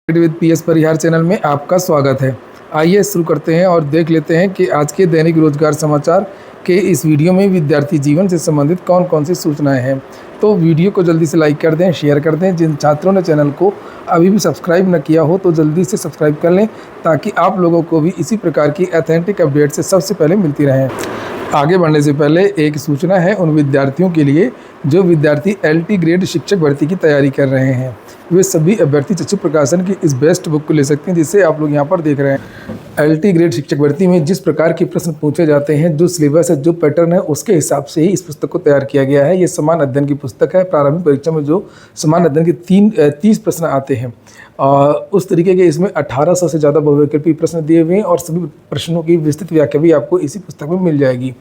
With PS Parihar channel में आपका स्वागत है। आइए शुरू करते हैं और देख लेते हैं कि आज के दैनिक रोजगार समाचार के इस वीडियो में विद्यार्थी जीवन से संबंधित कौन कौन सी सूचनाएं हैं। तो वीडियो को जल्दी से लाइक कर दें, शेयर कर दें। जिन छात्रों ने चैनल को अभी भी सब्सक्राइब न किया हो तो जल्दी से सब्सक्राइब कर लें, ताकि आप लोगों को भी इसी प्रकार की ऑथेंटिक अपडेट से सबसे पहले मिलती रहें। आगे बढ़ने से पहले एक सूचना है उन विद्यार्थियों के लिए जो विद्यार्थी एलटी ग्रेड शिक्षक भर्ती की तैयारी कर रहे हैं। वे सभी अभ्यर्थी चक्षु प्रकाशन की इस बेस्ट बुक को ले सकते हैं, जिसे आप लोग यहाँ पर देख रहे हैं। एलटी ग्रेड शिक्षक भर्ती में जिस प्रकार के प्रश्न पूछे जाते हैं, जो सिलेबस है, जो पैटर्न है, उसके हिसाब से ही इस पुस्तक को तैयार किया गया है। ये समान अध्ययन की पुस्तक है। प्रारंभिक परीक्षा में जो समान अध्ययन के 30 प्रश्न आते हैं, उस तरीके के इसमें 1800 से ज़्यादा बहुविकल्पी प्रश्न दिए हुए हैं और सभी प्रश्नों की विस्तृत व्याख्या भी आपको इसी पुस्तक में मिल जाएगी।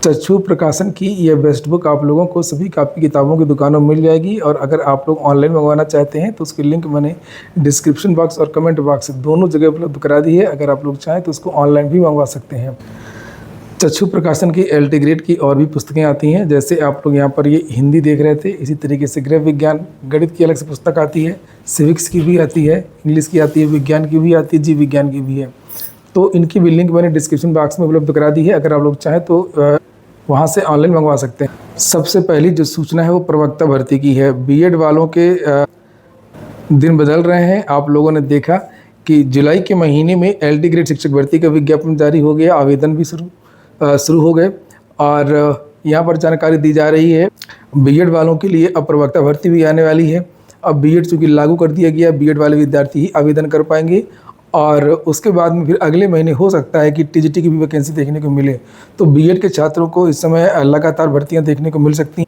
चक्षु प्रकाशन की यह बेस्ट बुक आप लोगों को सभी कापी किताबों की दुकानों में मिल जाएगी। और अगर आप लोग ऑनलाइन मंगवाना चाहते हैं तो उसकी लिंक मैंने डिस्क्रिप्शन बॉक्स और कमेंट बॉक्स दोनों जगह उपलब्ध करा दी है। अगर आप लोग चाहें तो उसको ऑनलाइन भी मंगवा सकते हैं। चक्षु प्रकाशन की एलटी ग्रेड की और भी पुस्तकें आती हैं, जैसे आप लोग यहाँ पर ये हिंदी देख रहे थे। इसी तरीके से गृह विज्ञान, गणित की अलग से पुस्तक आती है, सिविक्स की भी आती है, इंग्लिश की आती है, विज्ञान की भी आती है, जीव विज्ञान की भी है। तो इनकी भी लिंक मैंने डिस्क्रिप्शन बॉक्स में उपलब्ध करा दी है। अगर आप लोग चाहें तो वहाँ से ऑनलाइन मंगवा सकते हैं। सबसे पहली जो सूचना है वो प्रवक्ता भर्ती की है। बीएड वालों के दिन बदल रहे हैं। आप लोगों ने देखा कि जुलाई के महीने में एलटी ग्रेड शिक्षक भर्ती का विज्ञापन जारी हो गया, आवेदन भी शुरू हो गए और यहाँ पर जानकारी दी जा रही है बीएड वालों के लिए अब प्रवक्ता भर्ती भी आने वाली है। अब बीएड चूँकि लागू कर दिया गया, बीएड वाले विद्यार्थी ही आवेदन कर पाएंगे और उसके बाद में फिर अगले महीने हो सकता है कि टीजीटी की भी वैकेंसी देखने को मिले। तो बीएड के छात्रों को इस समय लगातार भर्तियां देखने को मिल सकती हैं।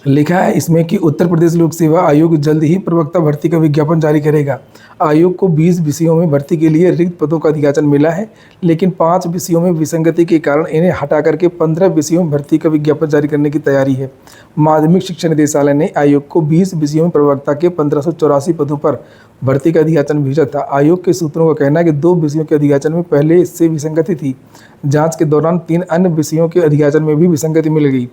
लिखा है इसमें कि उत्तर प्रदेश लोक सेवा आयोग जल्द ही प्रवक्ता भर्ती का विज्ञापन जारी करेगा। आयोग को 20 विषयों में भर्ती के लिए रिक्त पदों का अधियाचन मिला है, लेकिन 5 विषयों में विसंगति के कारण इन्हें हटा करके 15 विषयों में भर्ती का विज्ञापन जारी करने की तैयारी है। माध्यमिक शिक्षा निदेशालय ने आयोग को 20 विषयों में प्रवक्ता के 1584 पदों पर भर्ती का अधियाचन भेजा था। आयोग के सूत्रों का कहना है कि 2 विषयों के अधियाचन में पहले इससे विसंगति थी। जांच के दौरान 3 अन्य विषयों के अधियाचन में भी विसंगति मिल गई।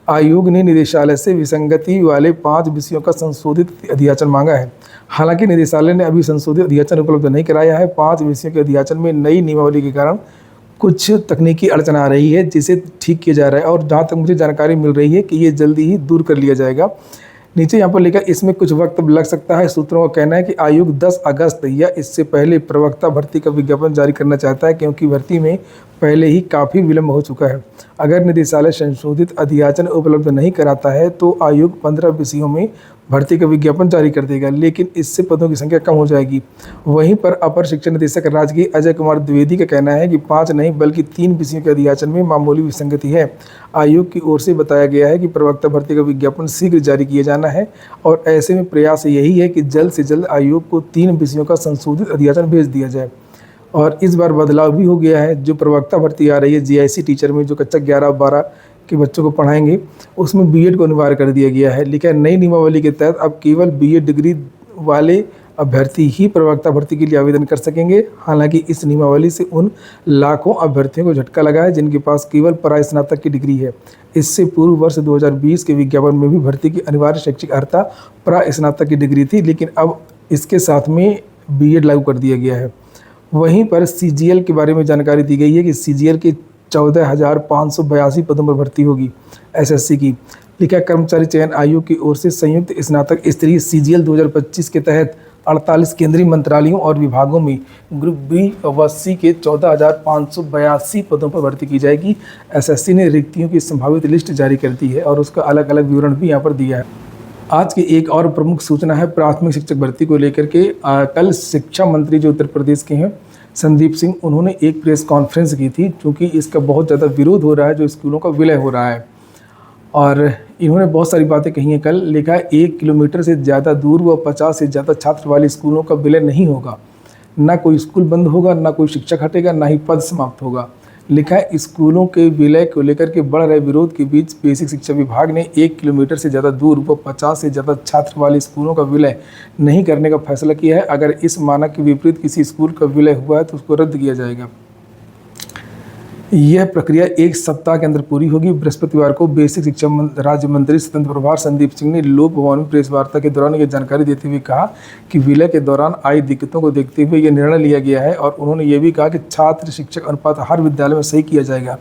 आयोग ने निदेशालय से विसंगति वाले 5 विषयों का संशोधित अधियाचन मांगा है। हालांकि निदेशालय ने अभी संशोधित अधियाचन उपलब्ध नहीं कराया है। 5 विषयों के अधियाचन में नई नियमावली के कारण कुछ तकनीकी अड़चन आ रही है, जिसे ठीक किया जा रहा है और जहाँ तक मुझे जानकारी मिल रही है कि ये जल्दी ही दूर कर लिया जाएगा। नीचे यहाँ पर लिखा इसमें कुछ वक्त लग सकता है। सूत्रों का कहना है कि आयोग 10 अगस्त या इससे पहले प्रवक्ता भर्ती का विज्ञापन जारी करना चाहता है, क्योंकि भर्ती में पहले ही काफ़ी विलंब हो चुका है। अगर निदेशालय संशोधित अधियाचन उपलब्ध नहीं कराता है तो आयोग 15 विषयों में भर्ती का विज्ञापन जारी कर देगा, लेकिन इससे पदों की संख्या कम हो जाएगी। वहीं पर अपर शिक्षा निदेशक राजकीय अजय कुमार द्विवेदी का कहना है कि 5 नहीं बल्कि 3 विषयों के अधियाचन में मामूली विसंगति है। आयोग की ओर से बताया गया है कि प्रवक्ता भर्ती का विज्ञापन शीघ्र जारी किया जाना है और ऐसे में प्रयास यही है कि जल्द से जल्द आयोग को 3 विषयों का संशोधित अधियाचन भेज दिया जाए। और इस बार बदलाव भी हो गया है। जो प्रवक्ता भर्ती आ रही है जीआईसी टीचर में, जो कक्षा 11 और 12 के बच्चों को पढ़ाएंगे, उसमें बीएड को अनिवार्य कर दिया गया है। लेकिन नई नियमावली के तहत अब केवल बीएड डिग्री वाले अभ्यर्थी ही प्रवक्ता भर्ती के लिए आवेदन कर सकेंगे। हालांकि इस नियमावली से उन लाखों अभ्यर्थियों को झटका लगा है जिनके पास केवल परास्नातक की डिग्री है। इससे पूर्व वर्ष 2020 के विज्ञापन में भी भर्ती की अनिवार्य शैक्षिक अर्हता परास्नातक की डिग्री थी, लेकिन अब इसके साथ में बीएड लागू कर दिया गया है। वहीं पर सीजीएल के बारे में जानकारी दी गई है कि सीजीएल के 14,582 पदों पर भर्ती होगी एसएससी की। लिखा कर्मचारी चयन आयोग की ओर से संयुक्त स्नातक स्तरीय सीजीएल 2025 के तहत 48 केंद्रीय मंत्रालयों और विभागों में ग्रुप बी व सी के 14,582 पदों पर भर्ती की जाएगी। एसएससी ने रिक्तियों की संभावित लिस्ट जारी कर दी है और उसका अलग अलग विवरण भी यहाँ पर दिया है। आज की एक और प्रमुख सूचना है प्राथमिक शिक्षक भर्ती को लेकर के। कल शिक्षा मंत्री जो उत्तर प्रदेश के हैं संदीप सिंह, उन्होंने एक प्रेस कॉन्फ्रेंस की थी, क्योंकि इसका बहुत ज़्यादा विरोध हो रहा है, जो स्कूलों का विलय हो रहा है। और इन्होंने बहुत सारी बातें कही हैं। कल लिखा है 1 किलोमीटर से ज़्यादा दूर व 50 से ज़्यादा छात्र वाले स्कूलों का विलय नहीं होगा। ना कोई स्कूल बंद होगा, ना कोई शिक्षक हटेगा, ना ही पद समाप्त होगा। लिखा है स्कूलों के विलय को लेकर के बढ़ रहे विरोध के बीच बेसिक शिक्षा विभाग ने 1 किलोमीटर से ज़्यादा दूर व 50 से ज़्यादा छात्र वाले स्कूलों का विलय नहीं करने का फैसला किया है। अगर इस मानक के विपरीत किसी स्कूल का विलय हुआ है तो उसको रद्द किया जाएगा। यह प्रक्रिया 1 सप्ताह के अंदर पूरी होगी। बृहस्पतिवार को बेसिक शिक्षा राज्य मंत्री स्वतंत्र प्रभार संदीप सिंह ने लोक भवन में प्रेस वार्ता के दौरान यह जानकारी देते हुए कहा कि विलय के दौरान आई दिक्कतों को देखते हुए यह निर्णय लिया गया है और उन्होंने ये भी कहा कि छात्र शिक्षक अनुपात हर विद्यालय में सही किया जाएगा।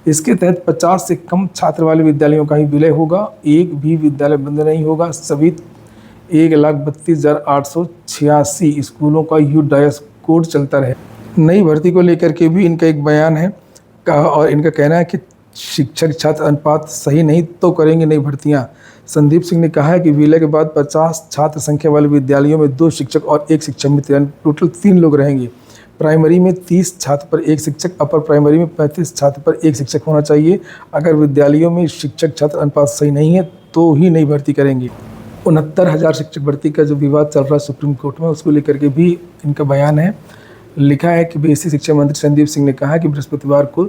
इसके तहत 50 से कम छात्र वाले विद्यालयों का ही विलय होगा। एक भी विद्यालय बंद नहीं होगा। सभी 1,32,886 स्कूलों का यूडायस कोड चलता रहे। नई भर्ती को लेकर के भी इनका एक बयान है और इनका कहना है कि शिक्षक छात्र अनुपात सही नहीं तो करेंगे नई भर्तियां। संदीप सिंह ने कहा है कि विलय के बाद 50 छात्र संख्या वाले विद्यालयों में 2 शिक्षक और 1 शिक्षक मित्र यानी टोटल 3 लोग रहेंगे। प्राइमरी में 30 छात्र पर 1 शिक्षक, अपर प्राइमरी में 35 छात्र पर 1 शिक्षक होना चाहिए। अगर विद्यालयों में शिक्षक छात्र अनुपात सही नहीं है तो ही नई भर्ती करेंगे। 69,000 शिक्षक भर्ती का जो विवाद चल रहा है सुप्रीम कोर्ट में, उसको लेकर के भी इनका बयान है। लिखा है कि बेसिक शिक्षा मंत्री संदीप सिंह ने कहा कि बृहस्पतिवार को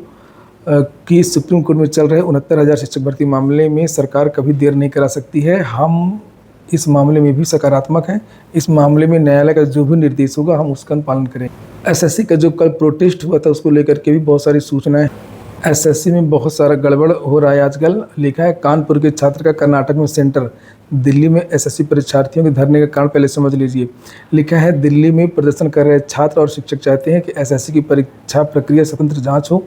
कि सुप्रीम कोर्ट में चल रहे 69,000 शिक्षक भर्ती मामले में सरकार कभी देर नहीं करा सकती है। हम इस मामले में भी सकारात्मक हैं। इस मामले में न्यायालय का जो भी निर्देश होगा हम उसका पालन करेंगे। एसएससी का जो कल प्रोटेस्ट हुआ था उसको लेकर के भी बहुत सारी सूचनाएं। एसएससी में बहुत सारा गड़बड़ हो रहा है आजकल। लिखा है कानपुर के छात्र का कर्नाटक में सेंटर, दिल्ली में एसएससी परीक्षार्थियों के धरने का कारण पहले समझ लीजिए। लिखा है दिल्ली में प्रदर्शन कर रहे छात्र और शिक्षक चाहते हैं कि एसएससी की परीक्षा प्रक्रिया स्वतंत्र जांच हो,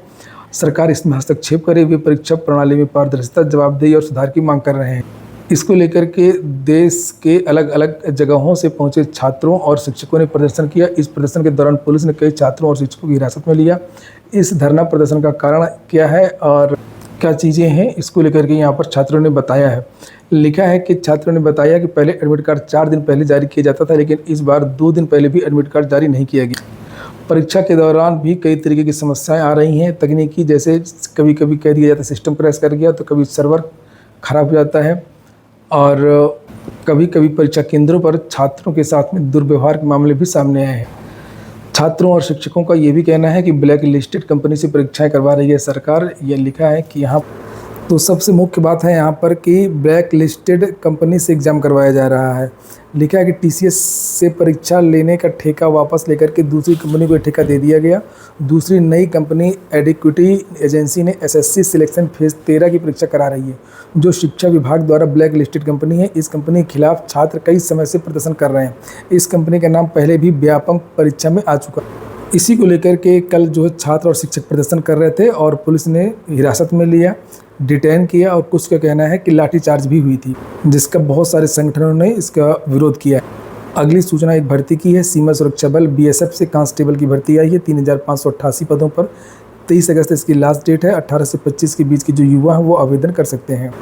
सरकार इसमें हस्तक्षेप करे। वे परीक्षा प्रणाली में पारदर्शिता, जवाबदेही और सुधार की मांग कर रहे हैं। इसको लेकर के देश के अलग अलग जगहों से पहुंचे छात्रों और शिक्षकों ने प्रदर्शन किया। इस प्रदर्शन के दौरान पुलिस ने कई छात्रों और शिक्षकों की हिरासत में लिया। इस धरना प्रदर्शन का कारण क्या है और क्या चीज़ें हैं, इसको लेकर के यहाँ पर छात्रों ने बताया है। लिखा है कि छात्रों ने बताया कि पहले एडमिट कार्ड 4 दिन पहले जारी किया जाता था, लेकिन इस बार 2 दिन पहले भी एडमिट कार्ड जारी नहीं किया गया। परीक्षा के दौरान भी कई तरीके की समस्याएं आ रही हैं तकनीकी, जैसे कभी कभी कह दिया जाता है सिस्टम क्रैश कर गया, तो कभी सर्वर खराब हो जाता है और कभी कभी परीक्षा केंद्रों पर छात्रों के साथ में दुर्व्यवहार के मामले भी सामने आए हैं। छात्रों और शिक्षकों का ये भी कहना है कि ब्लैक लिस्टेड कंपनी से परीक्षाएं करवा रही है सरकार। ये लिखा है कि यहाँ तो सबसे मुख्य बात है यहाँ पर कि ब्लैक लिस्टेड कंपनी से एग्ज़ाम करवाया जा रहा है। लिखा है कि टीसीएस से परीक्षा लेने का ठेका वापस लेकर के दूसरी कंपनी को ठेका दे दिया गया। दूसरी नई कंपनी एडिक्विटी एजेंसी ने एसएससी सिलेक्शन फेज़ 13 की परीक्षा करा रही है, जो शिक्षा विभाग द्वारा ब्लैक लिस्टेड कंपनी है। इस कंपनी के खिलाफ छात्र कई समय से प्रदर्शन कर रहे हैं। इस कंपनी का नाम पहले भी व्यापक परीक्षा में आ चुका है। इसी को लेकर के कल जो है छात्र और शिक्षक प्रदर्शन कर रहे थे और पुलिस ने हिरासत में लिया, डिटेन किया और कुछ का कहना है कि लाठीचार्ज भी हुई थी, जिसका बहुत सारे संगठनों ने इसका विरोध किया। अगली सूचना एक भर्ती की है। सीमा सुरक्षा बल बीएसएफ से कांस्टेबल की भर्ती आई है 3,588 पदों पर। 23 अगस्त इसकी लास्ट डेट है। 18 से 25 के बीच के जो युवा हैं वो आवेदन कर सकते हैं।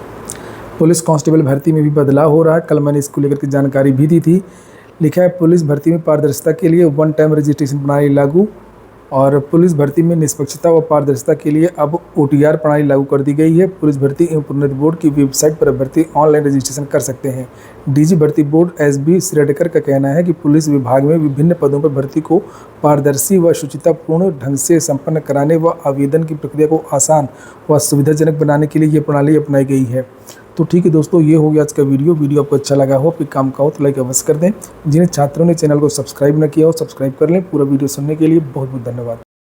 पुलिस कांस्टेबल भर्ती में भी बदलाव हो रहा है। कल मैंने इसको लेकर के जानकारी भी दी थी। लिखा है पुलिस भर्ती में पारदर्शिता के लिए 1 टाइम रजिस्ट्रेशन प्रणाली लागू और पुलिस भर्ती में निष्पक्षता व पारदर्शिता के लिए अब ओटीआर प्रणाली लागू कर दी गई है। पुलिस भर्ती एवं प्रोन्नति बोर्ड की वेबसाइट पर अभ्यर्थी ऑनलाइन रजिस्ट्रेशन कर सकते हैं। डीजी भर्ती बोर्ड एसबी श्रेडकर का कहना है कि पुलिस विभाग में विभिन्न पदों पर भर्ती को पारदर्शी व शुचितापूर्ण ढंग से संपन्न कराने व आवेदन की प्रक्रिया को आसान व सुविधाजनक बनाने के लिए ये प्रणाली अपनाई गई है। तो ठीक है दोस्तों, ये हो गया आज का वीडियो आपको अच्छा लगा हो, आपके काम का हो तो लाइक अवश्य कर दें। जिन्हें छात्रों ने चैनल को सब्सक्राइब न किया हो सब्सक्राइब कर लें। पूरा वीडियो सुनने के लिए बहुत बहुत धन्यवाद।